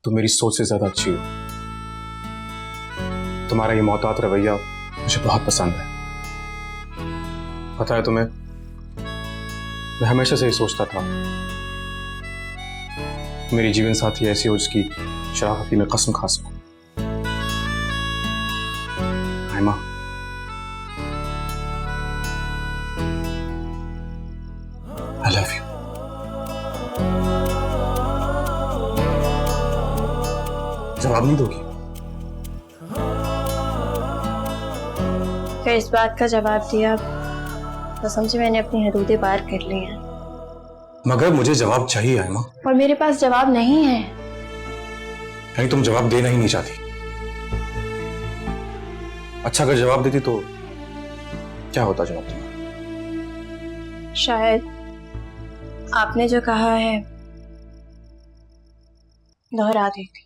तुम मेरी सोच से ज्यादा अच्छी हो। तुम्हारा ये मोहतात रवैया मुझे बहुत पसंद है। पता है तुम्हें, मैं हमेशा से ही सोचता था मेरी जीवन साथी ऐसी हो जिसकी शराफत की मैं कसम खा सकूं। Aima, I love you। जवाब नहीं दोगी? फिर इस बात का जवाब दिया तो समझे मैंने अपनी हदूदें पार कर ली हैं। मगर मुझे जवाब चाहिए आयमा। और मेरे पास जवाब नहीं है। यानी तुम जवाब देना ही नहीं चाहती? अच्छा, अगर जवाब देती तो क्या होता जवाब तुम्हारा? शायद आपने जो कहा है दोहरा देती।